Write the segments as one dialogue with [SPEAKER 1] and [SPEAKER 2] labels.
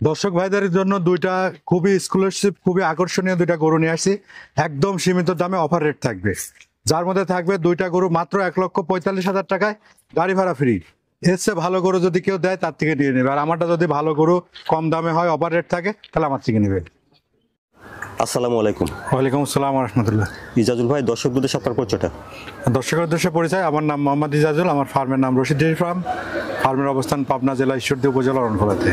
[SPEAKER 1] দর্শক ভাইদের জন্য দুইটা খুবই এক্সক্লুসিভ খুবই আকর্ষণীয় দুইটা গরু নিয়ে আসছি। একদম সীমিত দামে অফার রেট থাকবে, যার মধ্যে থাকবে দুইটা গরু মাত্র 1,45,000 টাকায়, গাড়ি ভাড়া ফ্রি। এর চেয়ে ভালো গরু যদি কেউ দেয় তার থেকে নিয়ে নেবে, আর আমারটা যদি ভালো গরু কম দামে হয় অফার রেট থাকে তাহলে আমার থেকে নেবে।
[SPEAKER 2] আসসালামু আলাইকুম।
[SPEAKER 1] ওয়ালাইকুম আসসালাম রহমতুল্লাহ।
[SPEAKER 2] ইজাজুল ভাই, দর্শকদের উদ্দেশ্যে আপনার পরিচয়টা।
[SPEAKER 1] দর্শকের উদ্দেশ্যে পরিচয়, আমার নাম মোহাম্মদ ইজাজুল, আমার ফার্মের নাম রশিদ ডেইরি ফার্ম। ফার্মের অবস্থান পাবনা জেলা ঈশ্বরদী উপজেলা রণখোলাতে।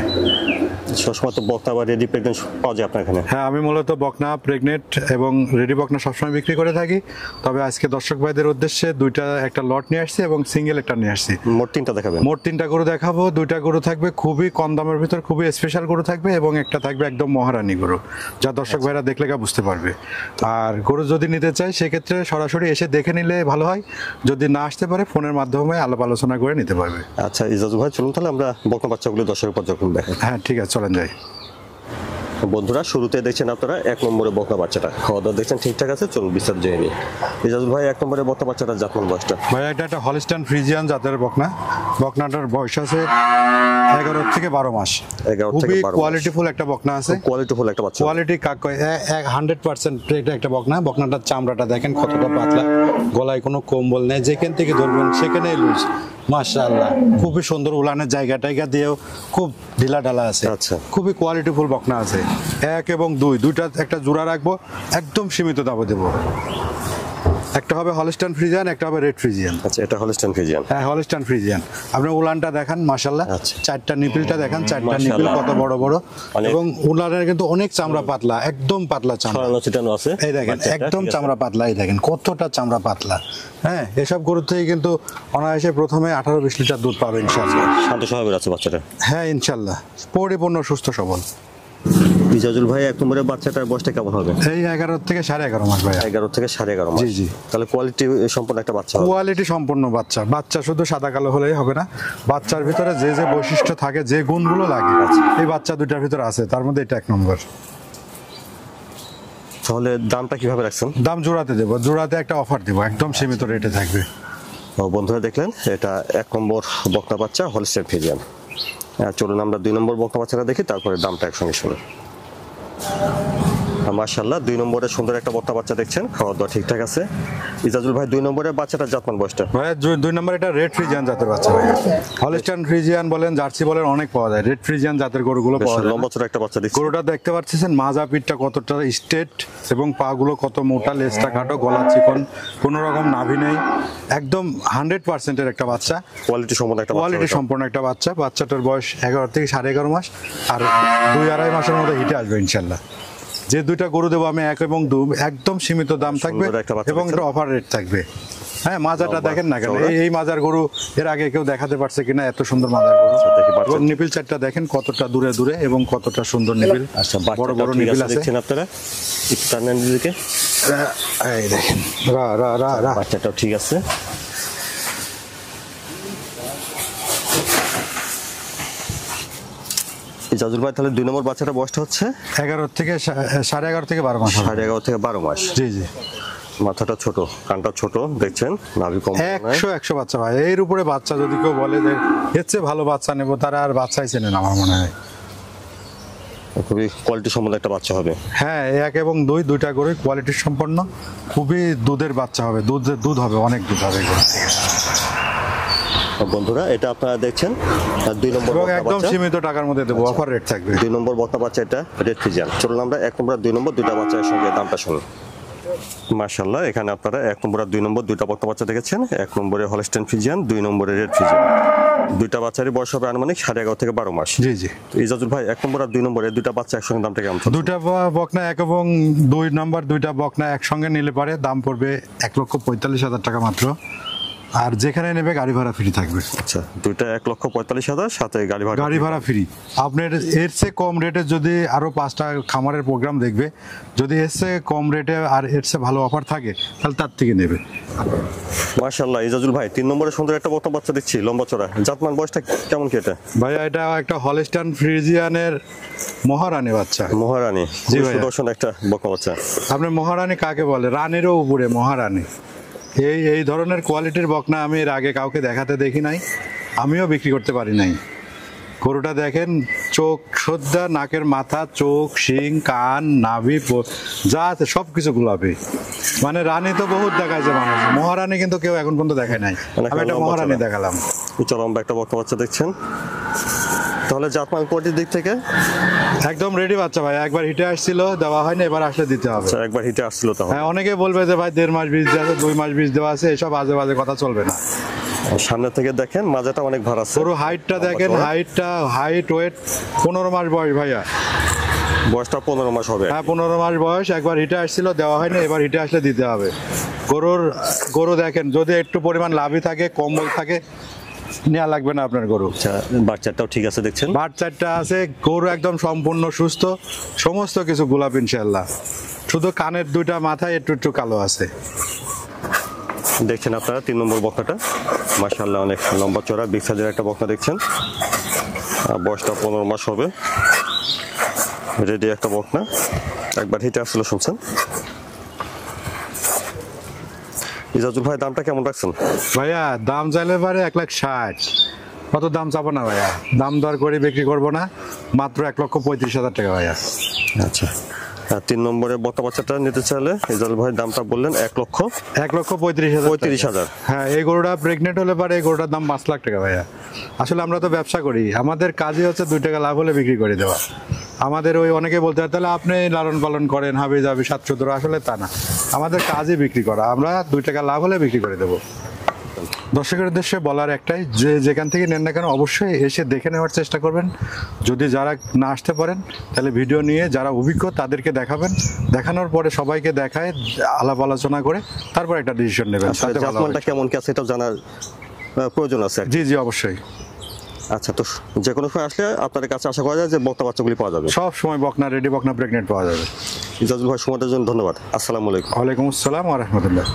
[SPEAKER 2] সবসময় তো বক্তা বা রেডি প্রেগনেন্ট পাওয়া যায় আপনার এখানে?
[SPEAKER 1] হ্যাঁ, আমি মূলত বকনা, প্রেগনেন্ট এবং রেডি বকনা সবসময় বিক্রি করে থাকি। তবে আজকে দর্শক ভাইদের উদ্দেশ্যে দুইটা একটা লট নিয়ে আসছি এবং সিঙ্গেল একটা নিয়ে আসছি।
[SPEAKER 2] মোট তিনটা দেখাবেন?
[SPEAKER 1] মোট তিনটা গরু দেখাবো। দুইটা গরু থাকবে খুবই কম দামের ভিতর, খুবই স্পেশাল গরু থাকবে, এবং একটা থাকবে একদম মহারানী গরু, যা দর্শক ভাইরা দেখলে বুঝতে পারবে। আর গরু যদি নিতে চাই সেক্ষেত্রে সরাসরি এসে দেখে নিলে ভালো হয়, যদি না আসতে পারে ফোনের মাধ্যমে আলাপ আলোচনা করে নিতে পারবে।
[SPEAKER 2] আচ্ছা ইজাজুল ভাই, চলুন তাহলে আমরা বকনা বাচ্চাগুলো দর্শকের পর্যবেক্ষণ দেখেন।
[SPEAKER 1] হ্যাঁ ঠিক আছে, চলেন যাই।
[SPEAKER 2] বন্ধুরা, শুরুতে দেখছেন আপনারা এক নম্বরে বকনা বাচ্চাটা, খাওয়া দাওয়া দেখছেন ঠিকঠাক আছে, চলুন বিস্তারিত জেনে নিই। ইজাজুল ভাই, এক নম্বরে বকনা বাচ্চাটা জাতমান বয়সটা?
[SPEAKER 1] ভাই এটা একটা হলিস্টাইন ফ্রিজিয়ান জাতের বকনা। বকনাটার বয়স আছে 11 থেকে 12 মাস।
[SPEAKER 2] 11 থেকে
[SPEAKER 1] খুবই
[SPEAKER 2] 12 মাস।
[SPEAKER 1] কোয়ালিটিফুল একটা বকনা আছে।
[SPEAKER 2] কোয়ালিটিফুল একটা বাচ্চা।
[SPEAKER 1] কোয়ালিটি কাক 100% এটা একটা বকনা। বকনাটার চামড়াটা দেখেন কতটা পাতলা, গলায় কোনো কম্বল নেই, যেখান থেকে ধরবেন সেখানেই লুজ। মাশাআল্লাহ, খুবই সুন্দর। উলানের জায়গা দিয়েও খুব ঢিলা ঢালা আছে।
[SPEAKER 2] আচ্ছা,
[SPEAKER 1] খুবই কোয়ালিটিফুল বকনা আছে। 1 এবং 2 দুইটা একটা জোড়া রাখবো, একদম সীমিত দামে দেবো। একটা হবে হলিস্টাইন ফ্রিজিয়ান, একটা হবে রেড ফ্রিজিয়ান।
[SPEAKER 2] আচ্ছা, এটা হলিস্টাইন ফ্রিজিয়ান।
[SPEAKER 1] হ্যাঁ, হলিস্টাইন ফ্রিজিয়ান। আপনি উলানটা দেখান, মাশাআল্লাহ।
[SPEAKER 2] আচ্ছা।
[SPEAKER 1] চারটা নিপিলটা দেখান, চারটা নিপিল
[SPEAKER 2] মাশাআল্লাহ।
[SPEAKER 1] কত বড় বড়,
[SPEAKER 2] অনেক।
[SPEAKER 1] এবং উলানের কিন্তু অনেক চামড়া পাতলা, একদম পাতলা চামড়া।
[SPEAKER 2] ছড়ানো ছিটানো আছে।
[SPEAKER 1] এই দেখেন
[SPEAKER 2] বাচ্চাটা,
[SPEAKER 1] একদম
[SPEAKER 2] ঠিক আছে।
[SPEAKER 1] চামড়া পাতলা, এই দেখেন কতটা চামড়া পাতলা। হ্যাঁ, এসব গরুর থেকে কিন্তু অনায়াসে প্রথমে 18-20 লিটার দুধ পাবে ইনশাআল্লাহ।
[SPEAKER 2] শান্ত স্বভাবের আছে বাচ্চাটা।
[SPEAKER 1] হ্যাঁ ইনশাআল্লাহ, পরিপূর্ণ সুস্থ সবল।
[SPEAKER 2] ইজাজুল ভাই, এক নম্বরে বাচ্চাটার বয়সটা কেমন হবে?
[SPEAKER 1] এই 11 থেকে 11.5 মাস ভাই।
[SPEAKER 2] 11 থেকে 11.5 মাস।
[SPEAKER 1] জি, জি।
[SPEAKER 2] তাহলে কোয়ালিটি সম্পন্ন একটা বাচ্চা হবে।
[SPEAKER 1] কোয়ালিটি সম্পন্ন বাচ্চা। বাচ্চা শুধু সাদা কালো হলেই হবে না, বাচ্চার ভিতরে যে যে বৈশিষ্ট্য থাকে, যে গুণগুলো লাগে, এই বাচ্চা দুইটার ভিতরে আছে, তার মধ্যে এটা 1 নম্বর।
[SPEAKER 2] তাহলে দামটা কিভাবে রাখছেন?
[SPEAKER 1] দাম জোড়াতে দেবো, জোড়াতে একটা অফার দেবো, একদম সীমিত রেটে থাকবে।
[SPEAKER 2] বন্ধুরা দেখলেন, এটা 1 নম্বর বকনা বাচ্চা হলিস্টাইন ফ্রিজিয়ান। চলুন আমরা 2 নম্বর বকনা বাচ্চাটা দেখি, তারপরে দামটা একসঙ্গে শুনুন। মাশাআল্লাহ, 2 নম্বরে সুন্দর একটা বকনা বাচ্চা দেখছেন, খাওয়া দাওয়া ঠিকঠাক আছে। ইজাজুল ভাই, 2 নম্বরে বাচ্চাটা জাতমান বয়সটা?
[SPEAKER 1] ভাই 2 নম্বর এটা রেড ফ্রিজিয়ান জাতের বাচ্চা ভাই। হলিস্টাইন ফ্রিজিয়ান বলেন, জার্সি বলেন, অনেক পাওয়া যায়। রেড ফ্রিজিয়ান জাতের গরুগুলো
[SPEAKER 2] বেশ
[SPEAKER 1] পাওয়া যায়।
[SPEAKER 2] লম্বা চড়া একটা বাচ্চা দেখছি।
[SPEAKER 1] গরুটা দেখতে পাচ্ছেন মাজা পিঠটা কতটা স্ট্রেট, এবং পাগুলো কত মোটা, লেজটা খাটো, গলা চিকন, কোনো রকম নাভি নেই। একদম 100% এর একটা বাচ্চা।
[SPEAKER 2] কোয়ালিটি সম্পন্ন একটা বাচ্চা।
[SPEAKER 1] কোয়ালিটি সম্পন্ন একটা বাচ্চা। বাচ্চাটার বয়স 11 থেকে 11.5 মাস, আর 2-2.5 মাসের মধ্যে হিটে আসবে ইনশাল্লাহ। যে দুইটা গরু দেবো আমি 1 এবং 2, একদম সীমিত দাম থাকবে
[SPEAKER 2] সুন্দর একটা বাচ্চা
[SPEAKER 1] এবং
[SPEAKER 2] দেখছেন।
[SPEAKER 1] একটা অফার রেট থাকবে। হ্যাঁ, মাজাটা
[SPEAKER 2] লম্বা,
[SPEAKER 1] দেখেন না কেন,
[SPEAKER 2] চওড়া।
[SPEAKER 1] এই মাজার গরু এর আগে কেউ দেখাতে পারছে কিনা, এত সুন্দর মাজার গরু।
[SPEAKER 2] দেখি বাচ্চা।
[SPEAKER 1] এবং নিপিল চারটা দেখেন কতটা দূরে দূরে, এবং কতটা সুন্দর নিপিল।
[SPEAKER 2] আচ্ছা,
[SPEAKER 1] বড় বড়
[SPEAKER 2] বাচ্চাটা ঠিক
[SPEAKER 1] নিপিল
[SPEAKER 2] আছে
[SPEAKER 1] আছে।
[SPEAKER 2] দেখছেন আপনারা, একটু টানেন দিকে।
[SPEAKER 1] এই দেখেন, রা রা রা রা।
[SPEAKER 2] বাচ্চাটাও ঠিক আছে। ইজাজুল ভাই, তাহলে 2 নম্বর বাচ্চাটা বয়সটা হচ্ছে
[SPEAKER 1] 11 থেকে 11.5 থেকে 12 মাস হবে।
[SPEAKER 2] 11.5 থেকে 12 মাস।
[SPEAKER 1] জি জি,
[SPEAKER 2] মাথাটা ছোট, কানটা ছোট দেখছেন, নাভি কম নাই।
[SPEAKER 1] 100 বাচ্চা ভাই। এর উপরে বাচ্চা যদি কেউ বলে যে এর চেয়ে ভালো বাচ্চা নেবো, তারা আর বাচ্চাই চেনে না আমার মনে হয়।
[SPEAKER 2] খুবই কোয়ালিটি সম্পন্ন একটা বাচ্চা হবে।
[SPEAKER 1] হ্যাঁ, 1 এবং 2 দুইটা করে কোয়ালিটি সম্পন্ন, খুবই দুধের বাচ্চা হবে। দুধ হবে, অনেক দুধ হবে এগুলো থেকে।
[SPEAKER 2] বন্ধুরা, এটা আপনারা দেখছেন 2 নম্বর
[SPEAKER 1] এবং
[SPEAKER 2] বকনা
[SPEAKER 1] একদম
[SPEAKER 2] বাচ্চা।
[SPEAKER 1] সীমিত টাকার মধ্যে দেবো, অফার রেট থাকবে।
[SPEAKER 2] 2 নম্বর বকনা বাচ্চা, এটা রেড ফ্রিজিয়ান। চলুন আমরা 1 নম্বর 2 নম্বর দুইটা বাচ্চার সঙ্গে দামটা শুনুন। মাশাআল্লাহ, এখানে আপনারা 1 নম্বর আর 2 নম্বর দুইটা বকনা বাচ্চা দেখেছেন। 1 নম্বরে হলিস্টাইন ফ্রিজিয়ান, 2 নম্বরে রেড ফ্রিজিয়ান। দুইটা বাচ্চারই বয়স হবে আনুমানিক 11.5 থেকে 12 মাস।
[SPEAKER 1] জি জি।
[SPEAKER 2] ইজাজুল ভাই, 1 নম্বর আর 2 নম্বর এই দুইটা বাচ্চা একসঙ্গে দামটা কেমন?
[SPEAKER 1] দুইটা বকনা 1 এবং 2 নম্বর দুইটা বকনা একসঙ্গে নিলে পারে দাম পড়বে 1,45,000 টাকা মাত্র। আর যেখানে নেবে গাড়ি ভাড়া ফ্রি থাকবে।
[SPEAKER 2] আচ্ছা, দুইটা 1,45,000, সাথে গাড়ি
[SPEAKER 1] ভাড়া ফ্রি। আপনার এর চেয়ে কম রেটে যদি আরো 5টা খামারের প্রোগ্রাম দেখবে, যদি এর চেয়ে কম রেটে আর এর চেয়ে ভালো অফার থাকে, তাহলে তার থেকে নেবে।
[SPEAKER 2] মাশাআল্লাহ, ইজাজুল ভাই 3 নম্বরে সুন্দর একটা বকনা বাচ্চা দেখছি, লম্বা চড়া। জাতমান বয়সটা কেমন কি এটা?
[SPEAKER 1] ভাইয়া এটা একটা হলিস্টাইন ফ্রিজিয়ানের মহারানী বাচ্চা।
[SPEAKER 2] মহারানী।
[SPEAKER 1] জি
[SPEAKER 2] খুব
[SPEAKER 1] ভাইয়া।
[SPEAKER 2] সুদর্শন একটা বকনা বাচ্চা।
[SPEAKER 1] আপনি মহারানী কাকে বলে? রানীরও উপরে মহারানী। এই ধরনের কোয়ালিটির বকনা আমি এর আগে কাউকে দেখাতে দেখি নাই, আমিও বিক্রি করতে পারি নাই। গরুটা দেখেন চোখ সদ্যা, নাকের মাথা, চোখ, শিং, কান, নাভি, যা আছে সবকিছু গোলাপি। মানে রানী তো বহুত দেখাইছে মানুষ, মহারানী কিন্তু কেউ এখন পর্যন্ত দেখায় নাই। আমি একটা মহারানী দেখালাম।
[SPEAKER 2] উচ্চ লম্বা একটা বক্তা বাচ্চা দেখছেন। তাহলে জাতমান কোয়ালিটির দিক থেকে
[SPEAKER 1] একদম রেডি বাচ্চা ভাই, একবার হিটে আসছিল, দেওয়া হয়নি, এবার আসলে দিতে হবে।
[SPEAKER 2] আচ্ছা, একবার হিটে আসছিল তাহলে।
[SPEAKER 1] হ্যাঁ, অনেকে বলবে যে ভাই 1.5 মাস বীজ দেওয়া আছে, 2 মাস বীজ দেওয়া আছে, এসব আজে বাজে কথা চলবে না।
[SPEAKER 2] সামনে থেকে দেখেন মাজাটা অনেক ভার আছে।
[SPEAKER 1] পুরো হাইটটা দেখেন, হাইট ওয়েট 15 মাস বয়স ভাইয়া।
[SPEAKER 2] বয়সটা 15 মাস হবে।
[SPEAKER 1] হ্যাঁ, 15 মাস বয়স, একবার হিটে আসছিল, দেওয়া হয়নি, এবার হিটে আসলে দিতে হবে। গরু দেখেন, যদি একটু পরিমাণ লাভই থাকে, কম্বল থাকে, নেওয়া লাগবে না আপনার গরু।
[SPEAKER 2] আচ্ছা, বাচ্চাটাও ঠিক আছে দেখছেন।
[SPEAKER 1] বাচ্চাটা আছে, গরু একদম সম্পূর্ণ সুস্থ, সমস্ত কিছু গোলাপ ইনশাল্লাহ। শুধু কানের 2টা মাথায় একটু কালো আছে।
[SPEAKER 2] দেখছেন আপনারা 3 নম্বর বকনাটা, মাশাআল্লাহ অনেক লম্বা চড়া বিগ সাইজের একটা বকনা দেখছেন। বয়সটা 15 মাস হবে, রেডি একটা বকনা, একবার হিটে আসছিল শুনছেন। ইজাজুল ভাই দামটা কেমন রাখছেন?
[SPEAKER 1] ভাইয়া দাম চাইলে পারে 1,60,000, কত দাম চাবো না ভাইয়া, দাম দর করে বিক্রি করবো না, মাত্র 1,35,000 টাকা ভাইয়া।
[SPEAKER 2] আচ্ছা, 3 নম্বরে বকনা বাচ্চাটা নিতে চাইলে ইজাজুল ভাই দামটা বললেন
[SPEAKER 1] 1,35,000। হ্যাঁ, এই গরুটা প্রেগনেন্ট হলে পারে এই গরুটার দাম 5 লাখ টাকা ভাইয়া। আসলে আমরা তো ব্যবসা করি, আমাদের কাজই হচ্ছে 2 টাকা লাভ হলে বিক্রি করে দেওয়া। আমাদের ওই অনেকে বলতে হয় তাহলে আপনি লালন পালন করেন, হাবি যাবি 700, আসলে তা না, আমাদের কাজই বিক্রি করা, আমরা 2 টাকা লাভ হলে বিক্রি করে দেবো। দর্শকের উদ্দেশ্যে বলার একটাই, যে যেখান থেকে নেন না কেন অবশ্যই এসে দেখে নেওয়ার চেষ্টা করবেন। যদি যারা না আসতে পারেন তাহলে ভিডিও নিয়ে যারা অভিজ্ঞ তাদেরকে দেখাবেন, দেখানোর পরে সবাইকে দেখায় আলাপ আলোচনা করে তারপর একটা ডিসিশন নেবেন। তাতে ভালো হবে।
[SPEAKER 2] জাতমানটা কেমন কি আছে এটা জানার প্রয়োজন আছে।
[SPEAKER 1] জি জি, অবশ্যই।
[SPEAKER 2] আচ্ছা, তো যে কোনো সময় আসলে আপনাদের কাছে আশা করা যায় যে বকনা বাচ্চাগুলি পাওয়া যাবে।
[SPEAKER 1] সব সময় বকনা রেডি, বকনা প্রেগনেন্ট পাওয়া যাবে।
[SPEAKER 2] ইজাজুল ভাই সময়টার জন্য ধন্যবাদ। আসসালামু আলাইকুম।
[SPEAKER 1] ওয়ালাইকুম আসসালাম ওয়া রাহমাতুল্লাহ।